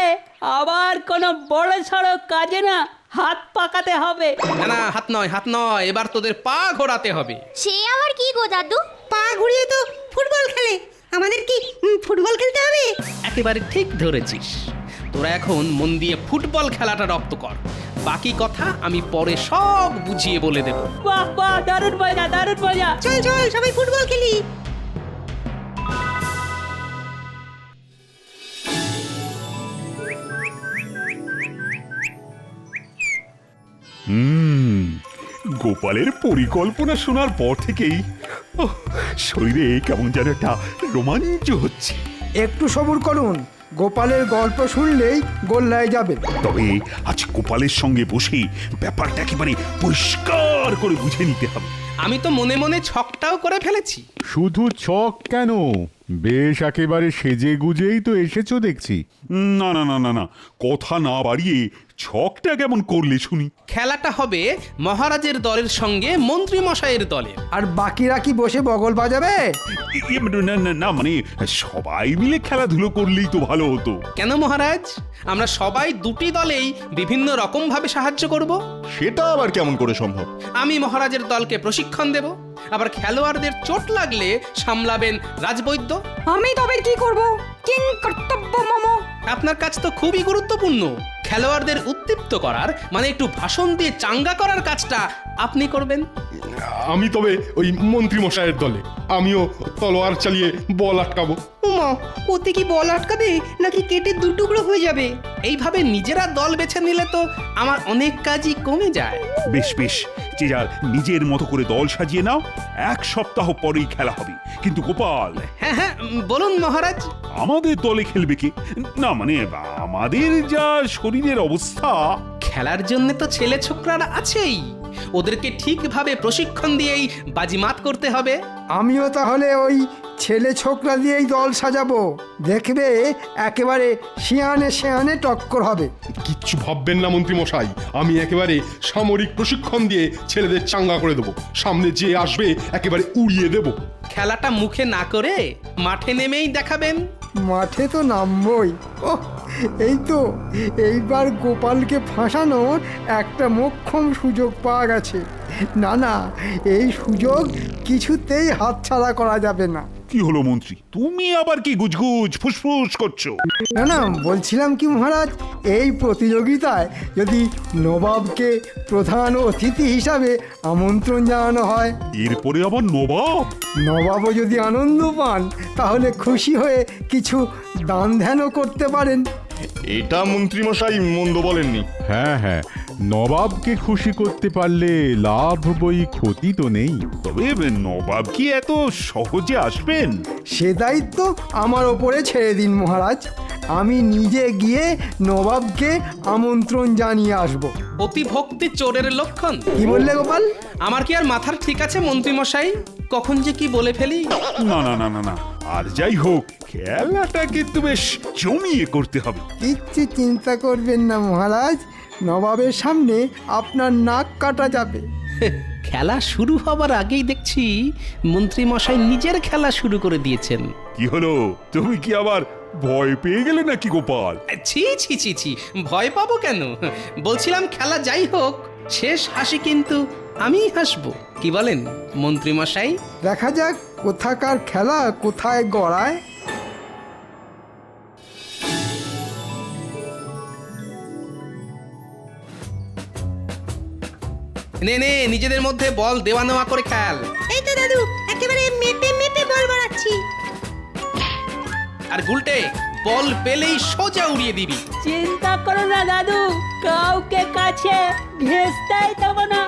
আবার কোনো বড় সড়ো কাজে না হাত পাকাতে হবে। না না, হাত নয় হাত নয়, এবার তোদের পা ঘোরাতে হবে। সে আবার কি গো দাদু? পা ঘুরিয়ে তো ফুটবল খেলে, আমাদের কি ফুটবল খেলতে হবে? একেবারে ঠিক ধরেছিস। তোরা এখন মন দিয়ে ফুটবল খেলাটা রপ্ত কর। বাকি কথা আমি পরে সব বুঝিয়ে বলে দেব। বাহ বাহ, দারুণ মজা, দারুণ মজা। চল চল সবাই ফুটবল খেলি। গোপালের পরিকল্পনা শোনার পর থেকেই শরীরে কেমন যেন একটা রোমাঞ্চ হচ্ছে। একটু সবুর করুন, গোপালের গল্প শুনলেই গোল্লায় যাবে। তবে আজ গোপালের সঙ্গে বসে ব্যাপারটা একেবারে পরিষ্কার করে বুঝে নিতে হবে। আমি তো মনে মনে ছকটাও করে ফেলেছি। শুধু ছক কেন, বেশ একেবারে সেজে গুজেই তো এসেছো দেখছি। না না না না না, কথা না বাড়িয়ে ছকটা কেমন করলে শুনি। খেলাটা হবে মহারাজের দলের সঙ্গে মন্ত্রী মশাইয়ের দলের। আর বাকিরা কি বসে বগল বাজাবে? না না না, মানে সবাই মিলে খেলাধুলো করলেই তো ভালো হতো। কেন মহারাজ, আমরা সবাই দুটি দলেই বিভিন্ন রকম ভাবে সাহায্য করব। সেটা আবার কেমন করে সম্ভব? আমি মহারাজের দলকে প্রশিক্ষণ দেব, আবার খেলোয়াড়দের চোট লাগলে সামলাবেন রাজবৈদ্য। আমি তবে কি করব? কিং কর্তব্য মম। আপনার কাজ তো খুবই গুরুত্বপূর্ণ। খেলোয়াড়দের উদ্দীপ্ত করার, মানে একটু ভাষণ দিয়ে চাঙ্গা করার কাজটা আপনি করবেন। আমি তবে ওই মন্ত্রী মশাইয়ের দলে, আমিও তলোয়ার চালিয়ে বল আটকাবো। উমা, ওতে কি বল আটকাবে নাকি কেটে দুটুকরো হয়ে যাবে? এইভাবে নিজেরা দল বেছে নিলে তো আমার অনেক কাজই কমে যায়। বেশ বেশ, যে যার নিজের মতো করে দল সাজিয়ে নাও। 1 সপ্তাহ পরেই খেলা হবে। কিন্তু গোপাল। হ্যাঁ হ্যাঁ, বলুন মহারাজ। আমাদের দলে খেলবে কে? না মানে আমাদের যা শরীরের অবস্থা। খেলার জন্য তো ছেলে ছোকরারা আছেই, ওদেরকে ঠিকভাবে প্রশিক্ষণ দিয়েই বাজিমাত করতে হবে। আমিও তাহলে ওই ছেলে ছোকরা দিয়েই দল সাজাবো। দেখবে একেবারে শিয়ানে শিয়ানে টক্কর হবে। কিচ্ছু ভাববেন না মন্ত্রী মশাই, আমি একেবারে সামরিক প্রশিক্ষণ দিয়ে ছেলেদের চাঙ্গা করে দেবো। সামনে যে আসবে একেবারে উড়িয়ে দেব। খেলাটা মুখে না করে মাঠে নেমেই দেখাবেন। মাঠে তো নামবই। ও এই তো, এইবার গোপালকে ফাঁসানোর একটা মোক্ষম সুযোগ পাওয়া গেছে। না না, এই সুযোগ কিছুতেই হাতছাড়া করা যাবে না। কি হলো মন্ত্রী, তুমি আবার কি গুজগুজ ফুসফুস করছো? না না, বলছিলাম কি মহারাজ, এই প্রতিযোগিতায় যদি নবাবকে প্রধান অতিথি হিসাবে আমন্ত্রণ জানানো হয়। এরপরে আবার নবাব? নবাবও যদি আনন্দ পান তাহলে খুশি হয়ে কিছু দান ধ্যানও করতে পারেন। এটা মন্ত্রীমশাই মন্দ বলেননি। হ্যাঁ হ্যাঁ, নবাবকে খুশি করতে পারলে লাভ বই, ক্ষতি তো নেই। তবে নবাব কি এত সহজে আসবেন? সে দায়িত্ব আমার ওপরে ছেড়ে দিন মহারাজ। আমি নিজে গিয়ে নবাবকে আমন্ত্রণ জানিয়ে আসব। অতিভক্তি চোরের লক্ষণ। কি বললে গোপাল? আমার কি আর মাথার ঠিক আছে মন্ত্রী মশাই? কখন যে কি বলে ফেলি। না না না না না, আর যাই হোক খেলাটা কিন্তু বেশ জমিয়ে করতে হবে। কিচ্ছু চিন্তা করবেন না মহারাজ, নবাবের সামনে আপনার নাক কাটা যাবে। খেলা শুরু হবার আগেই দেখছি মন্ত্রী মশাই নিজের খেলা শুরু করে দিয়েছেন। কি হলো, তুমি কি আবার ভয় পেয়ে গেলে নাকি গোপাল? ছি ছি ছি ছি, ভয় পাবো কেন? বলছিলাম খেলা যাই হোক, শেষ হাসি কিন্তু আমি হাসবো। কি বলেন মন্ত্রী মশাই? দেখা যাক কোথাকার খেলা কোথায় গড়ায়। নে নে, নিজেদের মধ্যে বল দেওয়া নেওয়া করে খেল। এই তো দাদু, একেবারে মেপে মেপে বল বাড়াচ্ছি। আর গুলটে, বল পেলেই সোজা উড়িয়ে দিবি। চিন্তা করো না দাদু, কাউকে কাছে ঘেঁষতেই দেব না।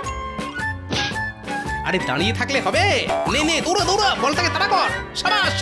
আরে দাঁড়িয়ে থাকলে হবে? নে নে, দৌড়া দৌড়া, বলটাকে তাড়া কর। সাবাস।